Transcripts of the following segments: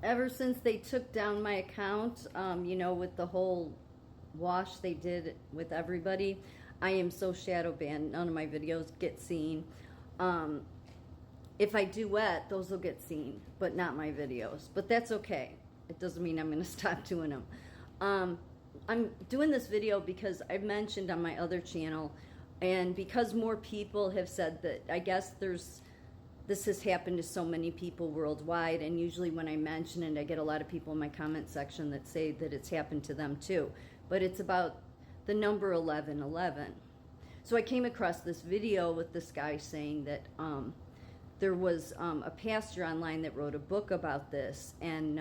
ever since they took down my account, with the whole wash they did with everybody, I am so shadow banned. None of my videos get seen. If I duet, those will get seen, but not my videos. But that's okay. It doesn't mean I'm going to stop doing them. I'm doing this video because I mentioned on my other channel, and because more people have said that, I guess this has happened to so many people worldwide, and usually when I mention it, I get a lot of people in my comment section that say that it's happened to them too. But it's about the number 1111. So I came across this video with this guy saying that there was a pastor online that wrote a book about this, and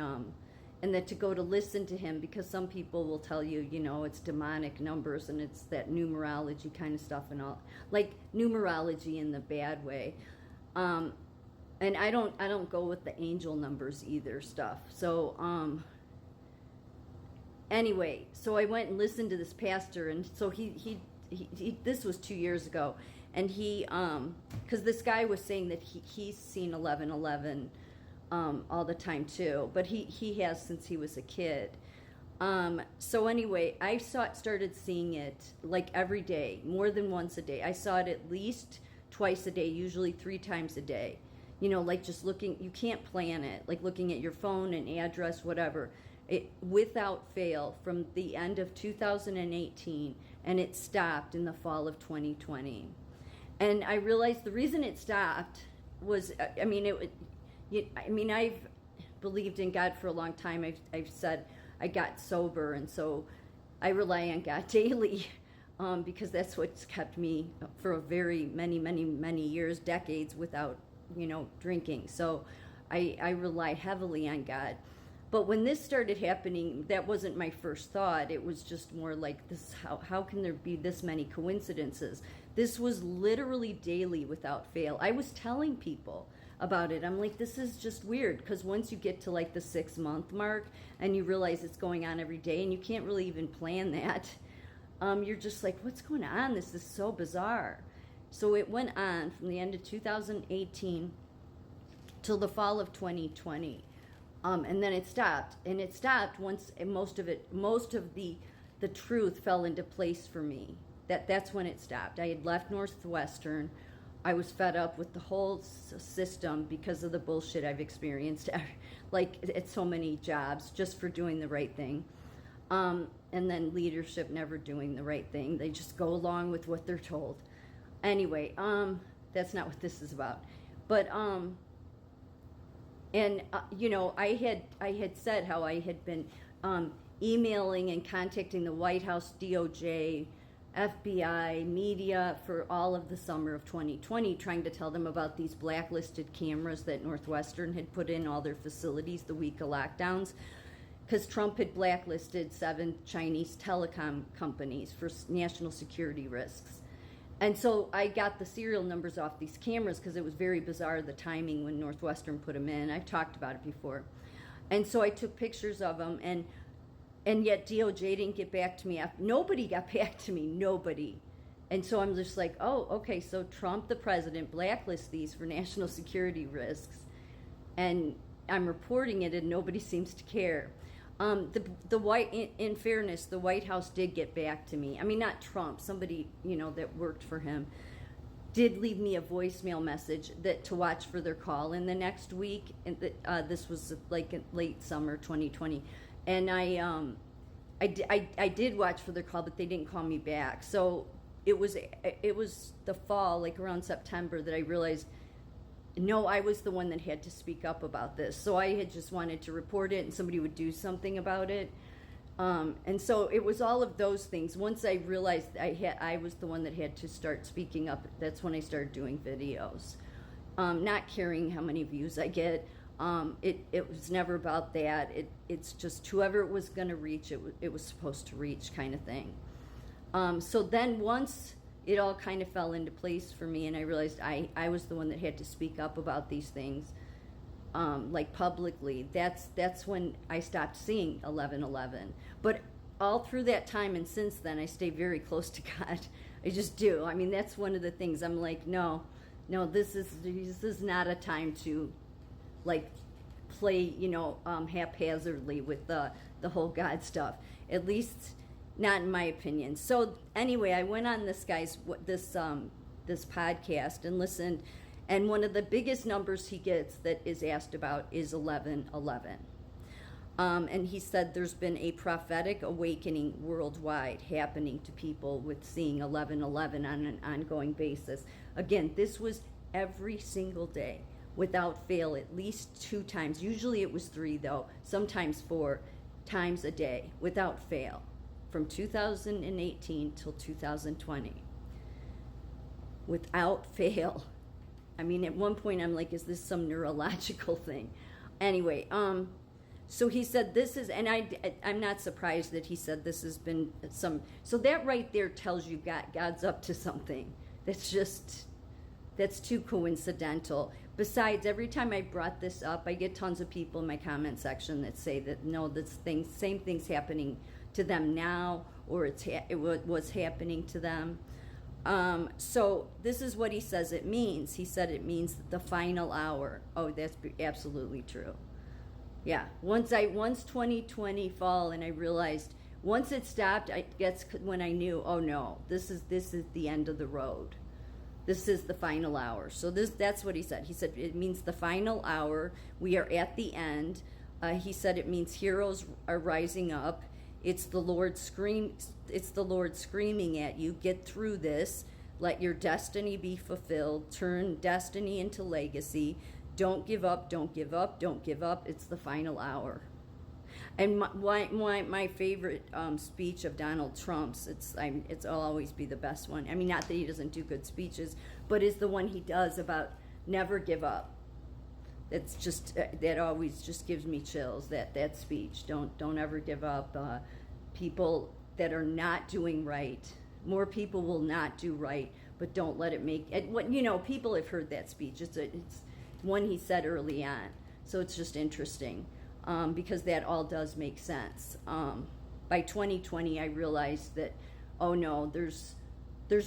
that to go to listen to him, because some people will tell you, it's demonic numbers and it's that numerology kind of stuff and all, like numerology in the bad way. And I don't go with the angel numbers either stuff. So anyway, so I went and listened to this pastor, and so he this was 2 years ago, and he because this guy was saying that he's seen 1111 all the time too, but he has since he was a kid. So anyway, I started seeing it like every day, more than once a day. I saw it at least twice a day, usually 3 times a day. Like just looking, you can't plan it, like looking at your phone and address, whatever. It without fail from the end of 2018, and it stopped in the fall of 2020. And I realized the reason it stopped was, I've believed in God for a long time. I've said I got sober, and so I rely on God daily, because that's what's kept me for a very many years, decades without, drinking. So I rely heavily on God. But when this started happening, that wasn't my first thought. It was just more like, this: how can there be this many coincidences? This was literally daily without fail. I was telling people about it. I'm like, this is just weird, because once you get to like the 6-month mark and you realize it's going on every day, and you can't really even plan that, you're just like, what's going on? This is so bizarre. So it went on from the end of 2018 till the fall of 2020. And then it stopped, and it stopped once most of the truth fell into place for me. That's when it stopped. I had left Northwestern. I was fed up with the whole system because of the bullshit I've experienced, like at so many jobs, just for doing the right thing. And then leadership never doing the right thing. They just go along with what they're told. Anyway, that's not what this is about. But I had said how I had been emailing and contacting the White House, DOJ, FBI, media for all of the summer of 2020, trying to tell them about these blacklisted cameras that Northwestern had put in all their facilities the week of lockdowns, because Trump had blacklisted 7 Chinese telecom companies for national security risks. And so I got the serial numbers off these cameras because it was very bizarre, the timing when Northwestern put them in. I've talked about it before. And so I took pictures of them, and yet DOJ didn't get back to me. Nobody got back to me, nobody. And so I'm just like, oh, okay, so Trump, the president, blacklists these for national security risks, and I'm reporting it, and nobody seems to care. In fairness, the White House did get back to me. I mean, not Trump, somebody, that worked for him did leave me a voicemail message that to watch for their call in the next week. And this was like in late summer 2020, and I did watch for their call, but they didn't call me back. So it was the fall, like around September, that I realized, no, I was the one that had to speak up about this. So I had just wanted to report it, and somebody would do something about it. And so it was all of those things. Once I realized I was the one that had to start speaking up, that's when I started doing videos. Not caring how many views I get. It was never about that. It's just whoever it was going to reach, it was supposed to reach, kind of thing. So then once it all kind of fell into place for me, and I realized I was the one that had to speak up about these things, like publicly. That's when I stopped seeing 1111. But all through that time and since then, I stay very close to God. I just do. I mean, that's one of the things. I'm like, no, this is not a time to like play, haphazardly with the whole God stuff. At least not in my opinion. So anyway, I went on this podcast and listened, and one of the biggest numbers he gets that is asked about is 11:11. And he said there's been a prophetic awakening worldwide happening to people with seeing 11:11 on an ongoing basis. Again, this was every single day without fail, at least 2 times. Usually it was 3 though, sometimes 4 times a day without fail, from 2018 till 2020. Without fail. I mean, at one point I'm like, is this some neurological thing? Anyway, so he said this is, and I'm not surprised that he said this has been some, so that right there tells you God's up to something. That's too coincidental. Besides, every time I brought this up, I get tons of people in my comment section that say that no, same thing's happening to them now, or it was happening to them. So this is what he says it means. He said it means the final hour. Oh, that's absolutely true. Yeah, once 2020 fall, and I realized once it stopped, I guess when I knew, oh no, this is the end of the road. This is the final hour. So that's what he said. He said it means the final hour. We are at the end. He said it means heroes are rising up. It's the Lord screaming at you, get through this. Let your destiny be fulfilled. Turn destiny into legacy. Don't give up, don't give up, don't give up. It's the final hour. And my favorite speech of Donald Trump's, it'll always be the best one. I mean, not that he doesn't do good speeches, but is the one he does about never give up. It's just, that always just gives me chills, that speech. Don't ever give up. People that are not doing right, more people will not do right, but don't let it make it. People have heard that speech. It's one he said early on, so it's just interesting, because that all does make sense. By 2020, I realized that, oh no, there's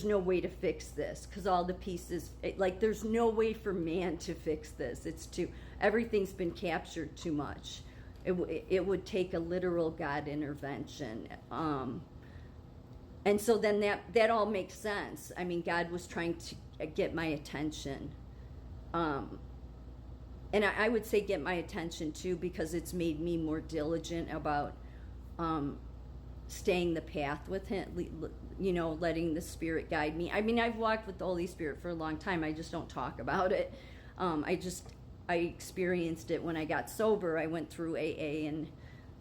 no way to fix this, because all the pieces, there's no way for man to fix this. Everything's been captured too much. It would take a literal God intervention. And so then that all makes sense. I mean, God was trying to get my attention. And I would say get my attention too, because it's made me more diligent about staying the path with him, letting the Spirit guide me. I mean, I've walked with the Holy Spirit for a long time. I just don't talk about it. I experienced it when I got sober. I went through AA, and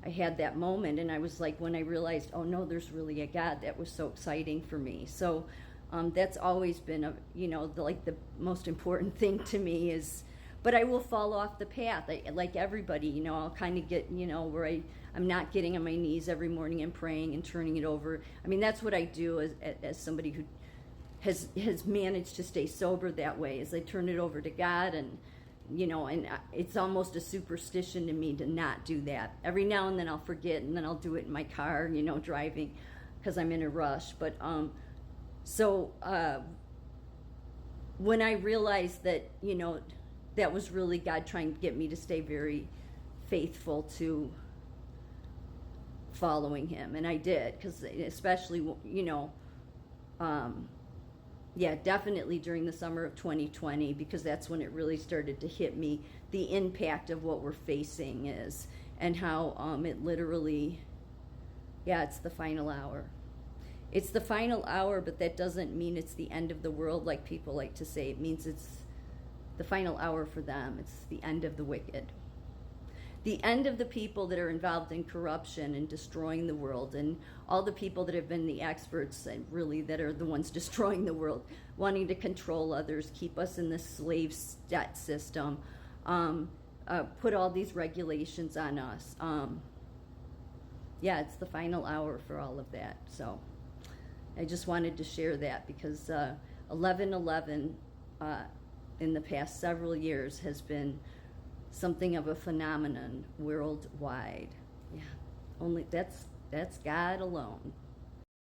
I had that moment, and I was like, when I realized, oh no, there's really a God, that was so exciting for me. So that's always been the most important thing to me is, but I will fall off the path. Like everybody, I'll kind of get, where I'm not getting on my knees every morning and praying and turning it over. I mean, that's what I do as somebody who has managed to stay sober that way, is I turn it over to God, and it's almost a superstition to me to not do that. Every now and then I'll forget, and then I'll do it in my car, driving, because I'm in a rush. But when I realized that, that was really God trying to get me to stay very faithful to following him, and I did, because especially, definitely during the summer of 2020, because that's when it really started to hit me, the impact of what we're facing is, and how it literally, it's the final hour. It's the final hour, but that doesn't mean it's the end of the world like people like to say. It means it's the final hour for them. It's the end of the wicked. The end of the people that are involved in corruption and destroying the world, and all the people that have been the experts, and really that are the ones destroying the world, wanting to control others, keep us in this slave debt system, put all these regulations on us. It's the final hour for all of that. So I just wanted to share that, because 11/11 in the past several years has been something of a phenomenon worldwide. Only that's God alone.